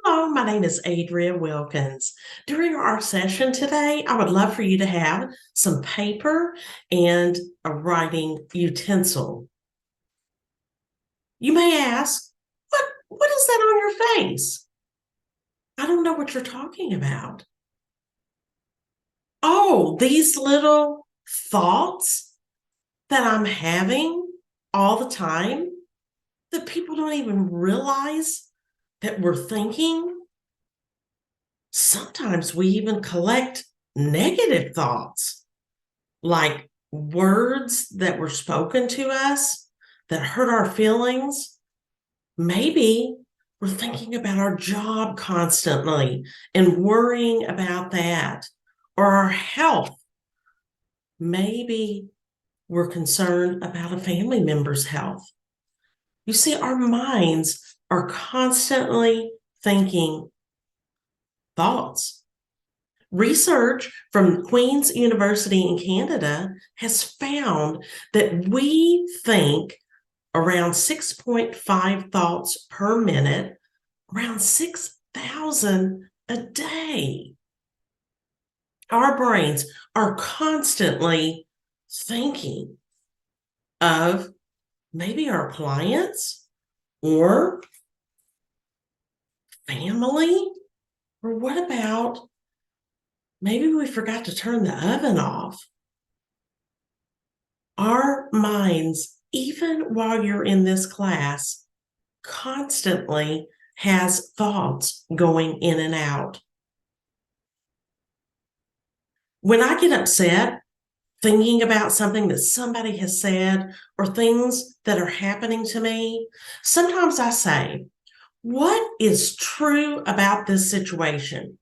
Hello, my name is Adria Wilkins. During our session today, I would love for you to have some paper and a writing utensil. You may ask, what is that on your face? I don't know what you're talking about. Oh, these little thoughts that I'm having all the time that people don't even realize that we're thinking. Sometimes we even collect negative thoughts, like words that were spoken to us that hurt our feelings. Maybe we're thinking about our job constantly and worrying about that, or our health. Maybe we're concerned about a family member's health. You see, our minds are constantly thinking thoughts. Research from Queen's University in Canada has found that we think around 6.5 thoughts per minute, around 6,000 a day. Our brains are constantly thinking of maybe our clients or family, or what about maybe we forgot to turn the oven off. Our minds, even while you're in this class, constantly has thoughts going in and out. When I get upset thinking about something that somebody has said or things that are happening to me, sometimes I say, what is true about this situation?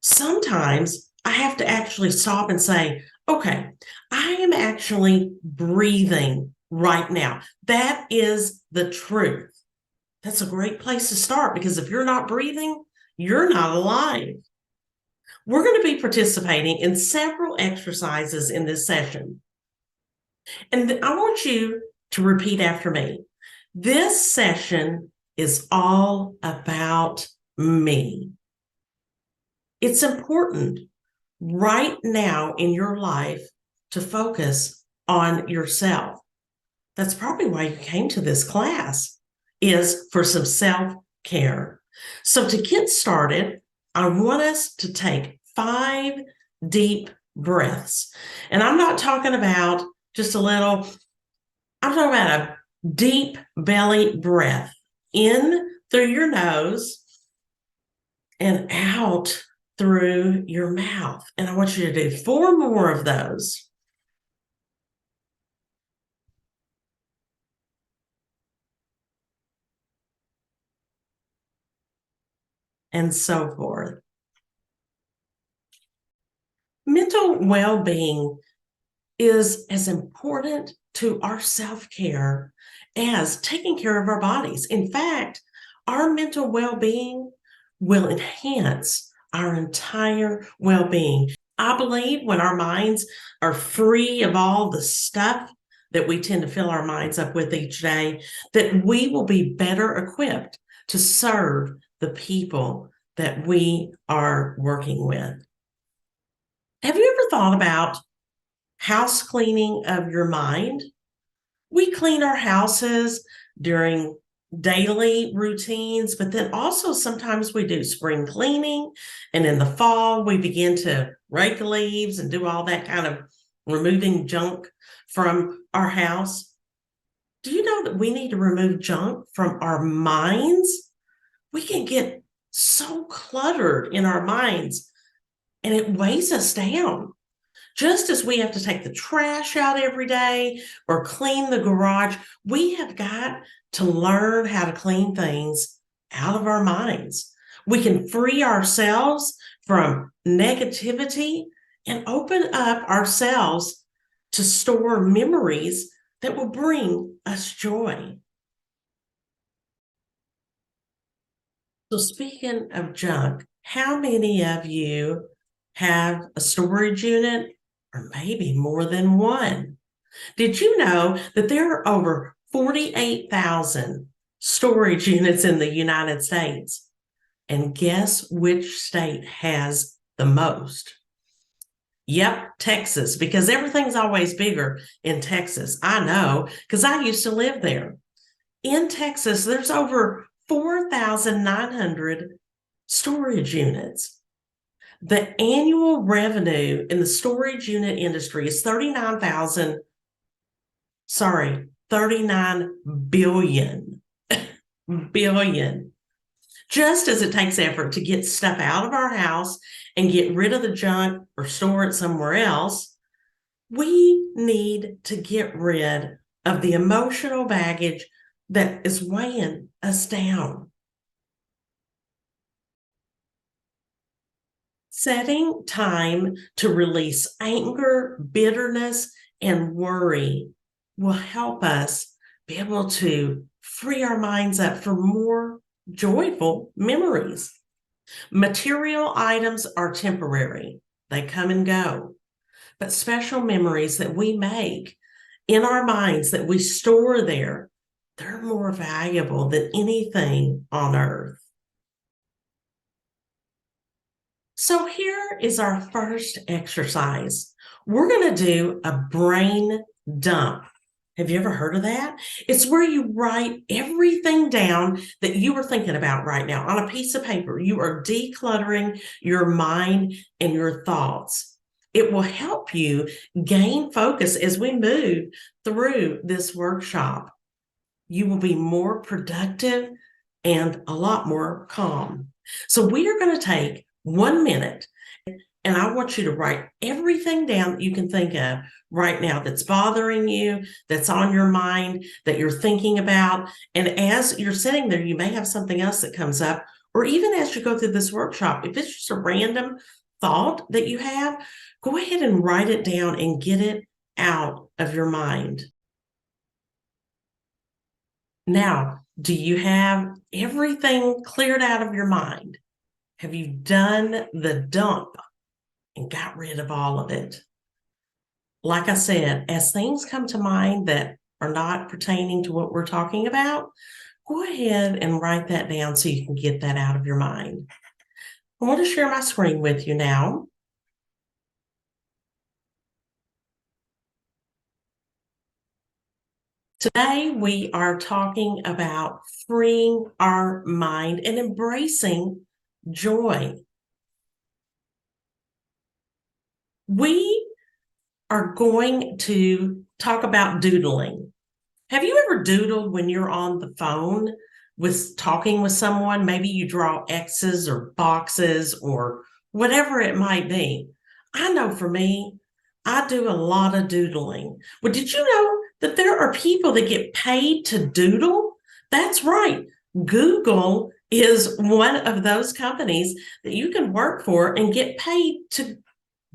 Sometimes I have to actually stop and say, okay, I am actually breathing right now. That is the truth. That's a great place to start, because if you're not breathing, you're not alive. We're going to be participating in several exercises in this session. And I want you to repeat after me. This session is all about me. It's important right now in your life to focus on yourself. That's probably why you came to this class, is for some self-care. So to get started, I want us to take 5 deep breaths. And I'm not talking about just a little, I'm talking about a deep belly breath in through your nose and out through your mouth. And I want you to do 4 more of those. And so forth. Mental well-being is as important to our self-care as taking care of our bodies. In fact, our mental well-being will enhance our entire well-being. I believe when our minds are free of all the stuff that we tend to fill our minds up with each day, that we will be better equipped to serve the people that we are working with. Have you ever thought about house cleaning of your mind? We clean our houses during daily routines, but then also sometimes we do spring cleaning, and in the fall we begin to rake the leaves and do all that kind of removing junk from our house. Do you know that we need to remove junk from our minds? We can get so cluttered in our minds, and it weighs us down. Just as we have to take the trash out every day or clean the garage, we have got to learn how to clean things out of our minds. We can free ourselves from negativity and open up ourselves to store memories that will bring us joy. So speaking of junk, how many of you have a storage unit, or maybe more than one? Did you know that there are over 48,000 storage units in the United States? And guess which state has the most? Yep, Texas, because everything's always bigger in Texas. I know, because I used to live there. In Texas, there's over 4,900 storage units. The annual revenue in the storage unit industry is 39 billion. Billion. Just as it takes effort to get stuff out of our house and get rid of the junk or store it somewhere else, we need to get rid of the emotional baggage that is weighing us down. Setting time to release anger, bitterness, and worry will help us be able to free our minds up for more joyful memories. Material items are temporary, they come and go, but special memories that we make in our minds that we store there, they're more valuable than anything on earth. So here is our first exercise. We're going to do a brain dump. Have you ever heard of that? It's where you write everything down that you are thinking about right now on a piece of paper. You are decluttering your mind and your thoughts. It will help you gain focus as we move through this workshop. You will be more productive and a lot more calm. So we are going to take 1 minute, and I want you to write everything down that you can think of right now that's bothering you, that's on your mind, that you're thinking about. And as you're sitting there, you may have something else that comes up, or even as you go through this workshop, if it's just a random thought that you have, go ahead and write it down and get it out of your mind. Now, do you have everything cleared out of your mind? Have you done the dump and got rid of all of it? Like I said, as things come to mind that are not pertaining to what we're talking about, go ahead and write that down so you can get that out of your mind. I want to share my screen with you now. Today, we are talking about freeing our mind and embracing joy. We are going to talk about doodling. Have you ever doodled when you're on the phone with talking with someone? Maybe you draw X's or boxes or whatever it might be. I know for me, I do a lot of doodling. Well, did you know that there are people that get paid to doodle? That's right. Google is one of those companies that you can work for and get paid to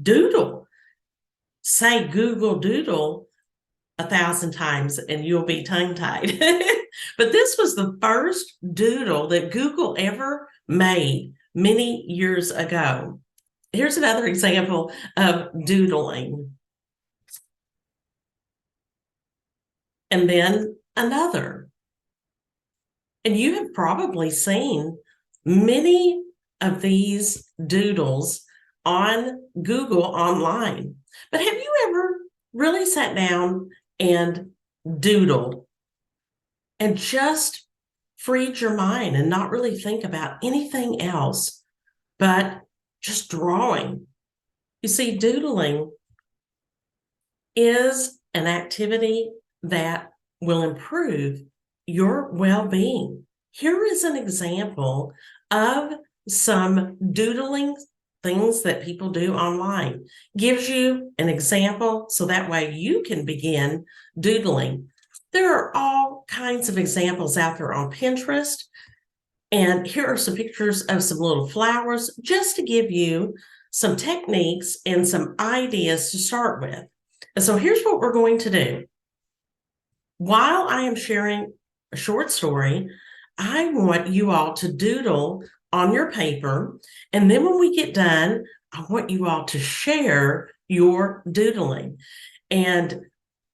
doodle. Say Google Doodle 1,000 times and you'll be tongue-tied. But this was the first doodle that Google ever made many years ago. Here's another example of doodling. And then another. And you have probably seen many of these doodles on Google online. But have you ever really sat down and doodled and just freed your mind and not really think about anything else but just drawing? You see, doodling is an activity that will improve your well-being. Here is an example of some doodling things that people do online. Gives you an example so that way you can begin doodling. There are all kinds of examples out there on Pinterest. And here are some pictures of some little flowers just to give you some techniques and some ideas to start with. And so here's what we're going to do. While I am sharing a short story, I want you all to doodle on your paper. And then when we get done, I want you all to share your doodling. And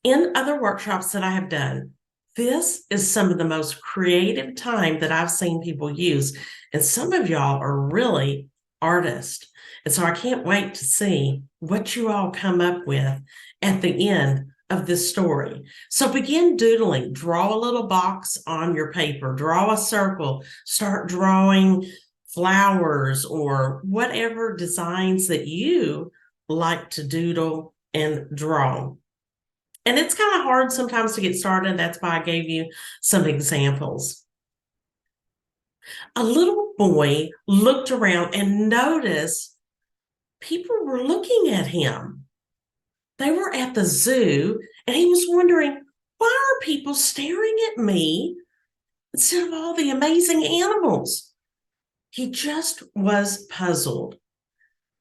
in other workshops that I have done, This is some of the most creative time that I've seen people use. And some of y'all are really artists. And so I can't wait to see what you all come up with at the end of this story. So begin doodling, draw a little box on your paper, draw a circle, start drawing flowers or whatever designs that you like to doodle and draw. And it's kind of hard sometimes to get started. That's why I gave you some examples. A little boy looked around and noticed people were looking at him. They were at the zoo, and he was wondering, why are people staring at me instead of all the amazing animals? He just was puzzled.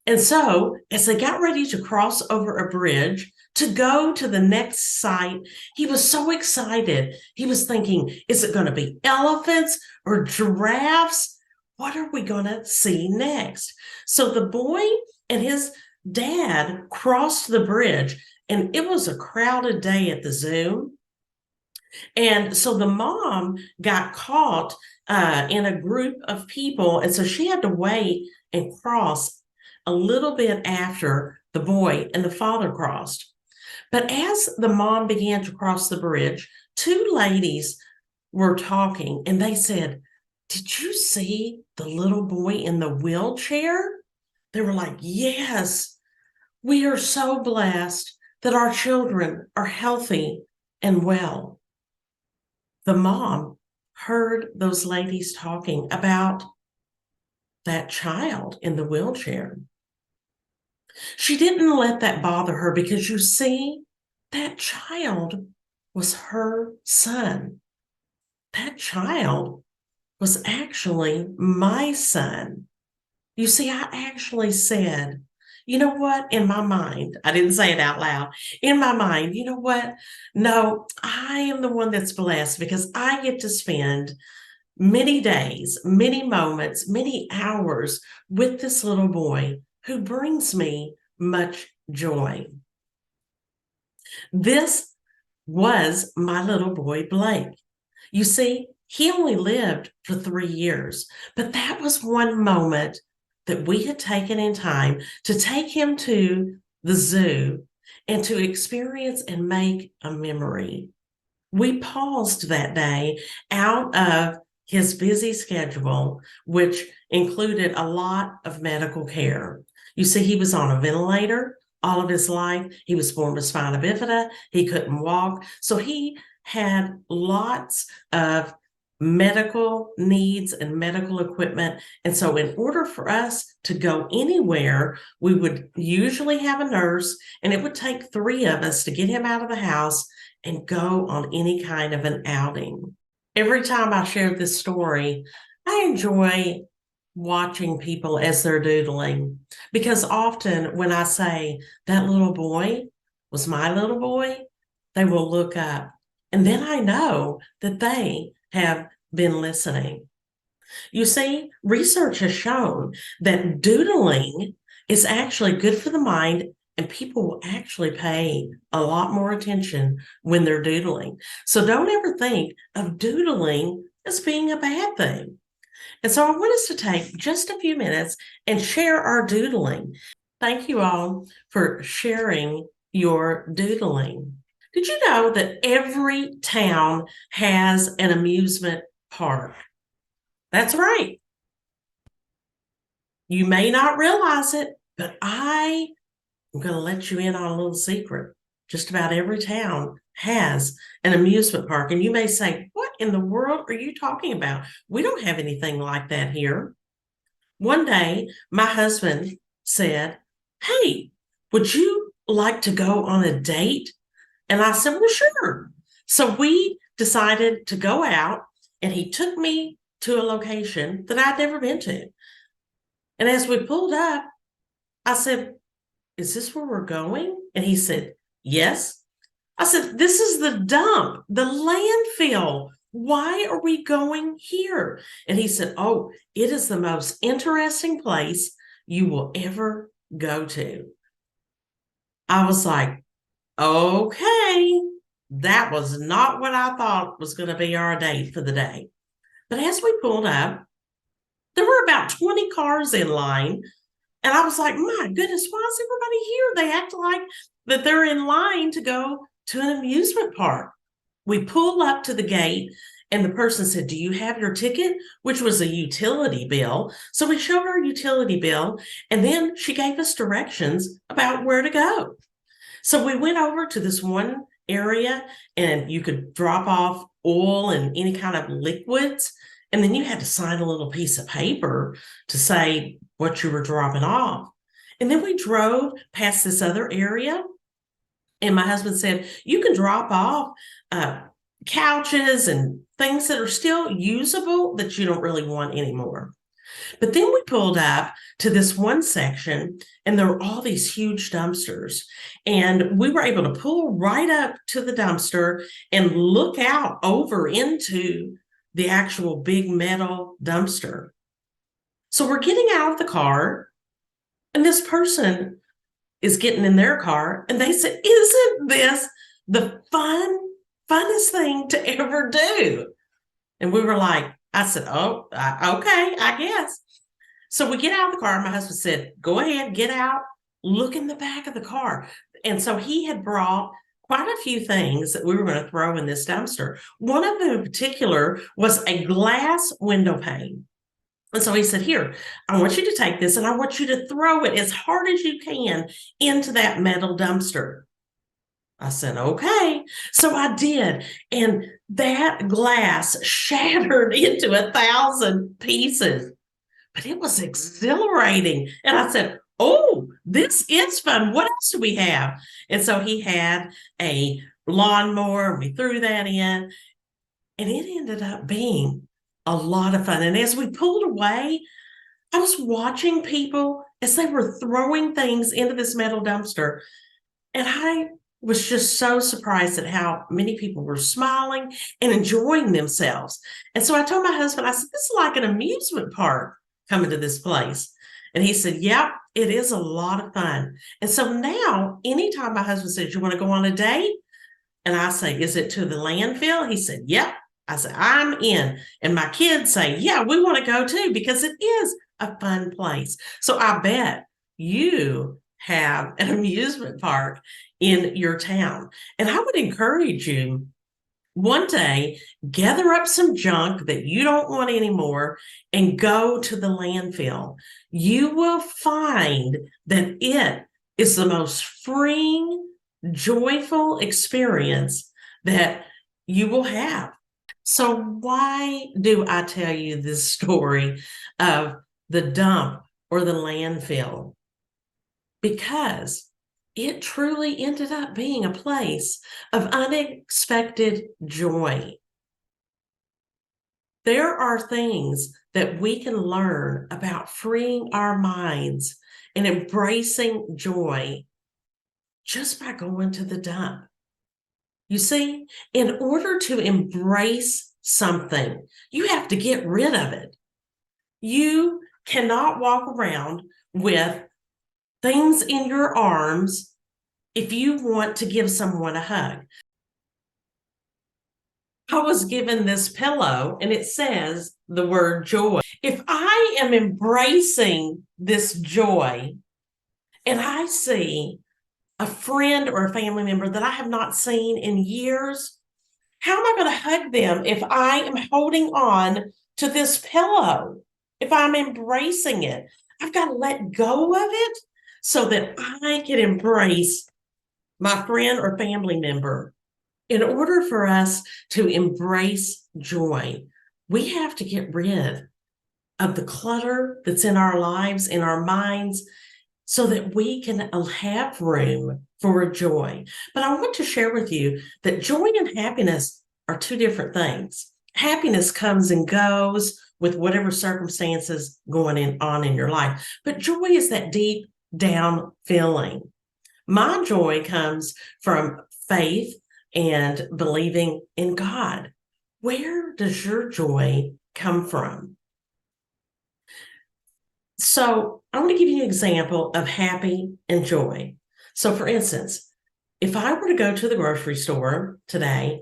And so, as they got ready to cross over a bridge to go to the next site, he was so excited. He was thinking, is it going to be elephants or giraffes? What are we going to see next? So the boy and his dad crossed the bridge, and it was a crowded day at the zoo. And so the mom got caught in a group of people, and so she had to wait and cross a little bit after the boy and the father crossed. But as the mom began to cross the bridge, two ladies were talking, and they said, "Did you see the little boy in the wheelchair?" They were like, "Yes, we are so blessed that our children are healthy and well." The mom heard those ladies talking about that child in the wheelchair. She didn't let that bother her because you see, that child was her son. That child was actually my son. You see, I actually said, you know what, in my mind, I didn't say it out loud. In my mind, you know what? No, I am the one that's blessed because I get to spend many days, many moments, many hours with this little boy who brings me much joy. This was my little boy, Blake. You see, he only lived for 3 years, but that was one moment that we had taken in time to take him to the zoo and to experience and make a memory. We paused that day out of his busy schedule, which included a lot of medical care. You see, he was on a ventilator all of his life. He was born with spina bifida. He couldn't walk. So he had lots of medical needs and medical equipment. And so in order for us to go anywhere, we would usually have a nurse, and it would take 3 of us to get him out of the house and go on any kind of an outing. Every time I share this story, I enjoy watching people as they're doodling, because often when I say that little boy was my little boy, they will look up, and then I know that they have been listening. You see, research has shown that doodling is actually good for the mind, and people will actually pay a lot more attention when they're doodling. So don't ever think of doodling as being a bad thing. And so I want us to take just a few minutes and share our doodling. Thank you all for sharing your doodling. Did you know that every town has an amusement park? That's right. You may not realize it, but I'm going to let you in on a little secret. Just about every town has an amusement park. And you may say, what in the world are you talking about? We don't have anything like that here. One day, my husband said, hey, would you like to go on a date? And I said, well, sure. So we decided to go out, and he took me to a location that I'd never been to. And as we pulled up, I said, is this where we're going? And he said, yes. I said, this is the dump, the landfill. Why are we going here? And he said, oh, it is the most interesting place you will ever go to. I was like, okay, That was not what I thought was going to be our date for the day. But as we pulled up, there were about 20 cars in line. And I was like, my goodness, why is everybody here? They act like that they're in line to go to an amusement park. We pull up to the gate and the person said, do you have your ticket? Which was a utility bill. So we showed our utility bill and then she gave us directions about where to go. So we went over to this one area and you could drop off oil and any kind of liquids. And then you had to sign a little piece of paper to say what you were dropping off. And then we drove past this other area. And my husband said, you can drop off couches and things that are still usable that you don't really want anymore. But then we pulled up to this one section and there were all these huge dumpsters. And we were able to pull right up to the dumpster and look out over into the actual big metal dumpster. So we're getting out of the car and this person is getting in their car and they said, isn't this the funnest thing to ever do? And we were like, I said, oh, okay, I guess. So we get out of the car. My husband said, go ahead, get out, look in the back of the car. And so he had brought quite a few things that we were going to throw in this dumpster. One of them in particular was a glass window pane. And so he said, here, I want you to take this and I want you to throw it as hard as you can into that metal dumpster. I said, okay. So I did. And that glass shattered into 1,000 pieces. But it was exhilarating. And I said, oh, this is fun. What else do we have? And so he had a lawnmower. We threw that in. And it ended up being a lot of fun. And as we pulled away, I was watching people as they were throwing things into this metal dumpster. And I was just so surprised at how many people were smiling and enjoying themselves. And so I told my husband, I said, this is like an amusement park coming to this place. And he said, yep, it is a lot of fun. And so now, anytime my husband says, you want to go on a date? And I say, is it to the landfill? He said, yep. I said, I'm in. And my kids say, yeah, we want to go too, because it is a fun place. So I bet you have an amusement park in your town. And I would encourage you one day, gather up some junk that you don't want anymore and go to the landfill. You will find that it is the most freeing, joyful experience that you will have. So why do I tell you this story of the dump or the landfill? Because it truly ended up being a place of unexpected joy. There are things that we can learn about freeing our minds and embracing joy just by going to the dump. You see, in order to embrace something, you have to get rid of it. You cannot walk around with things in your arms if you want to give someone a hug. I was given this pillow and it says the word joy. If I am embracing this joy and I see a friend or a family member that I have not seen in years, how am I going to hug them if I am holding on to this pillow? If I'm embracing it, I've got to let go of it so that I can embrace my friend or family member. In order for us to embrace joy, we have to get rid of the clutter that's in our lives, in our minds, so that we can have room for joy. But I want to share with you that joy and happiness are two different things. Happiness comes and goes with whatever circumstances going on in your life. But joy is that deep down feeling. My joy comes from faith and believing in God. Where does your joy come from? So I want to give you an example of happy and joy. So for instance, if I were to go to the grocery store today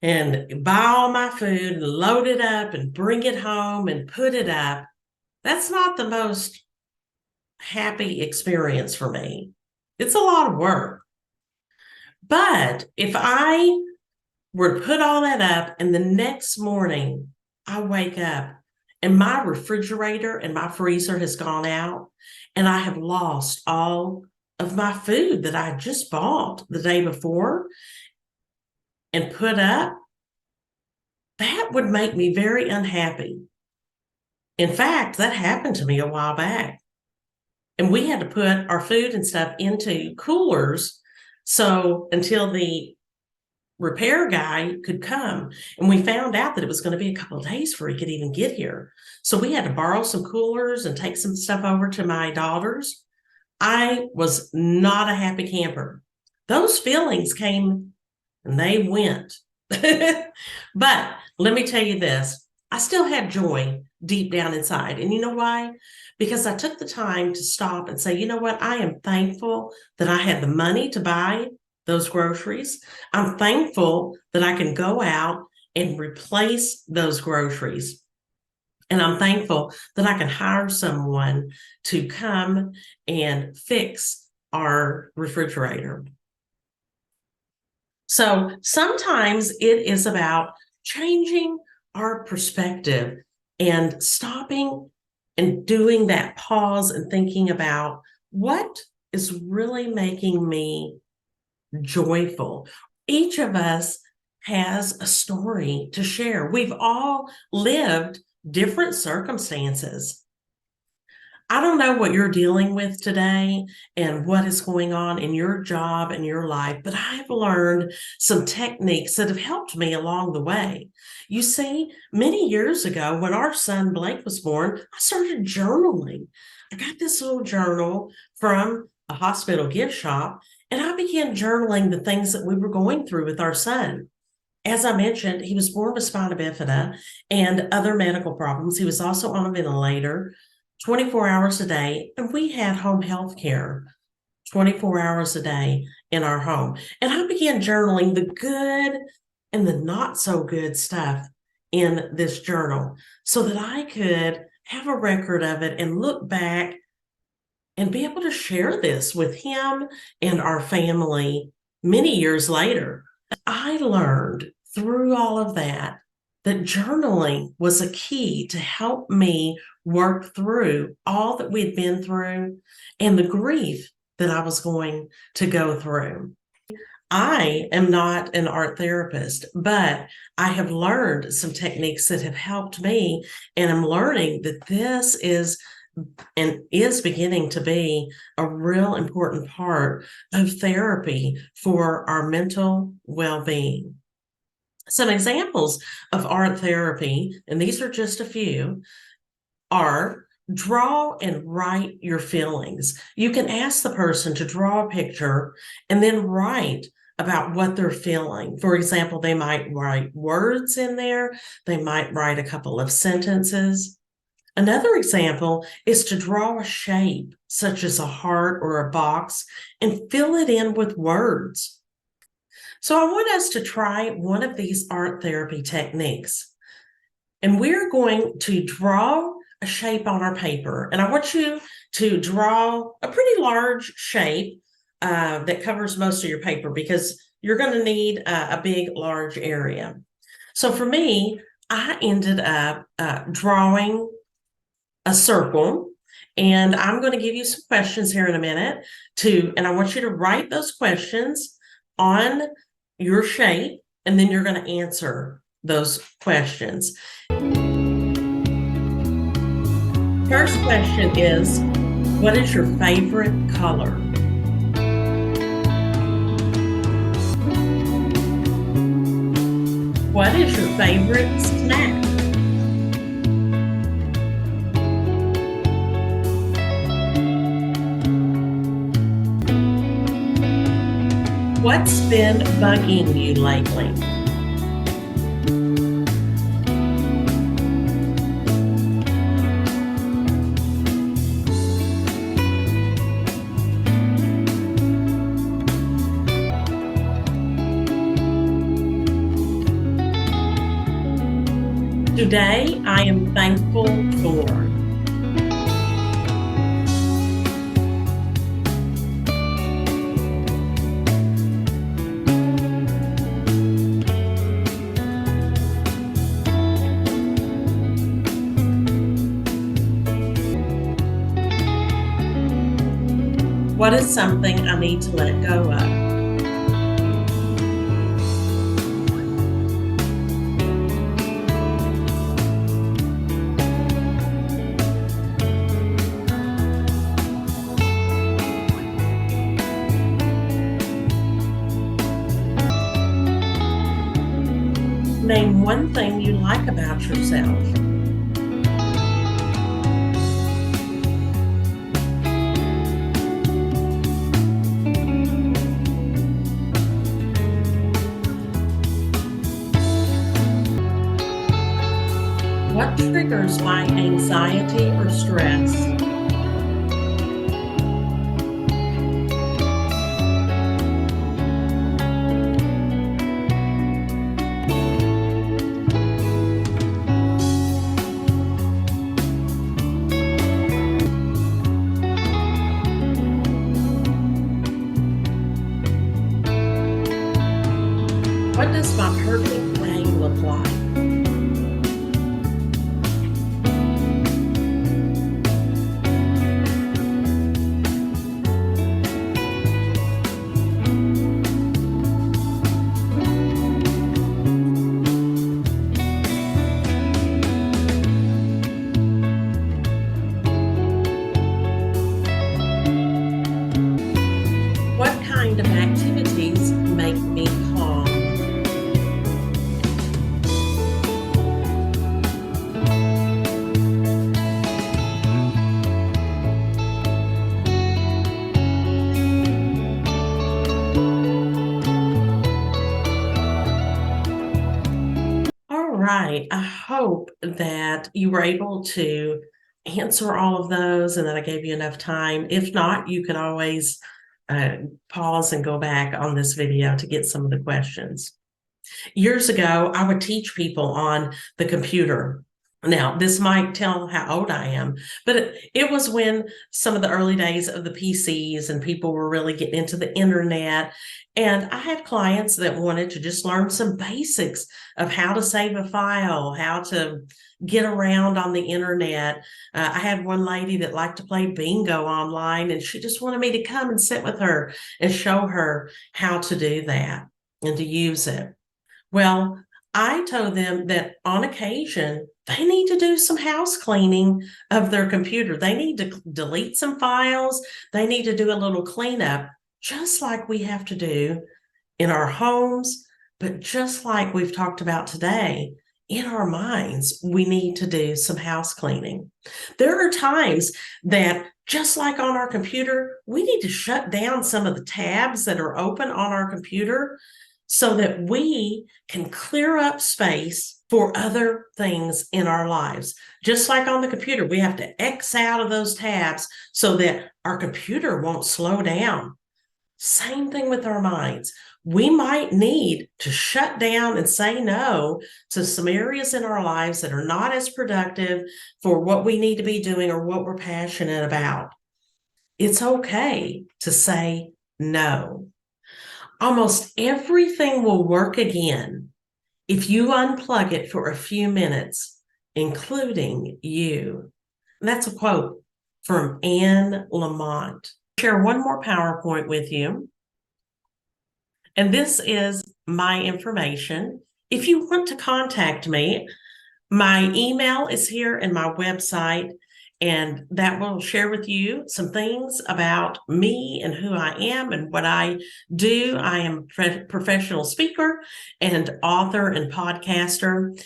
and buy all my food and load it up and bring it home and put it up, that's not the most happy experience for me. It's a lot of work. But if I were to put all that up and the next morning I wake up and my refrigerator and my freezer has gone out and I have lost all of my food that I just bought the day before and put up, that would make me very unhappy. In fact, that happened to me a while back. And we had to put our food and stuff into coolers so until the repair guy could come. And we found out that it was going to be a couple of days before he could even get here. So we had to borrow some coolers and take some stuff over to my daughter's. I was not a happy camper. Those feelings came and they went. But let me tell you this, I still had joy deep down inside. And you know why? Because I took the time to stop and say, you know what? I am thankful that I had the money to buy those groceries. I'm thankful that I can go out and replace those groceries. And I'm thankful that I can hire someone to come and fix our refrigerator. So sometimes it is about changing our perspective and stopping and doing that pause and thinking about what is really making me joyful. Each of us has a story to share. We've all lived different circumstances. I don't know what you're dealing with today and what is going on in your job and your life, but I've learned some techniques that have helped me along the way. You see, many years ago, when our son Blake was born, I started journaling. I got this little journal from a hospital gift shop, and I began journaling the things that we were going through with our son. As I mentioned, he was born with spina bifida and other medical problems. He was also on a ventilator 24 hours a day, and we had home health care 24 hours a day in our home. And I began journaling the good and the not so good stuff in this journal so that I could have a record of it and look back and be able to share this with him and our family many years later. I learned through all of that journaling was a key to help me work through all that we'd been through and the grief that I was going to go through. I am not an art therapist, but I have learned some techniques that have helped me, and I'm learning that this is beginning to be a real important part of therapy for our mental well-being. Some examples of art therapy, and these are just a few, are draw and write your feelings. You can ask the person to draw a picture and then write about what they're feeling. For example, they might write words in there. They might write a couple of sentences. Another example is to draw a shape, such as a heart or a box, and fill it in with words. So I want us to try one of these art therapy techniques. And we're going to draw a shape on our paper. And I want you to draw a pretty large shape that covers most of your paper, because you're going to need a big, large area. So for me, I ended up drawing a circle, and I'm going to give you some questions here in a minute and I want you to write those questions on your shape, and then you're going to answer those questions. First question is, what is your favorite color? What is your favorite snack? What's been bugging you lately? Today, I am thankful for what is something I need to let go of. Name one thing you like about yourself. What triggers my anxiety or stress? What does my perfect day look like? What kind of activities make me calm? All right. I hope that you were able to answer all of those and that I gave you enough time. If not, you can always pause and go back on this video to get some of the questions. Years ago, I would teach people on the computer. Now, this might tell how old I am, but it was when some of the early days of the PCs and people were really getting into the internet. And I had clients that wanted to just learn some basics of how to save a file, how to get around on the internet. I had one lady that liked to play bingo online, and she just wanted me to come and sit with her and show her how to do that and to use it. Well, I told them that on occasion, they need to do some house cleaning of their computer. They need to delete some files. They need to do a little cleanup, just like we have to do in our homes, but just like we've talked about today, in our minds, we need to do some house cleaning. There are times that, just like on our computer, we need to shut down some of the tabs that are open on our computer so that we can clear up space for other things in our lives. Just like on the computer, we have to X out of those tabs so that our computer won't slow down. Same thing with our minds. We might need to shut down and say no to some areas in our lives that are not as productive for what we need to be doing or what we're passionate about. It's okay to say no. Almost everything will work again if you unplug it for a few minutes, including you. And that's a quote from Anne Lamott. Share one more PowerPoint with you. And this is my information. If you want to contact me, my email is here and my website, and that will share with you some things about me and who I am and what I do. I am a professional speaker and author and podcaster.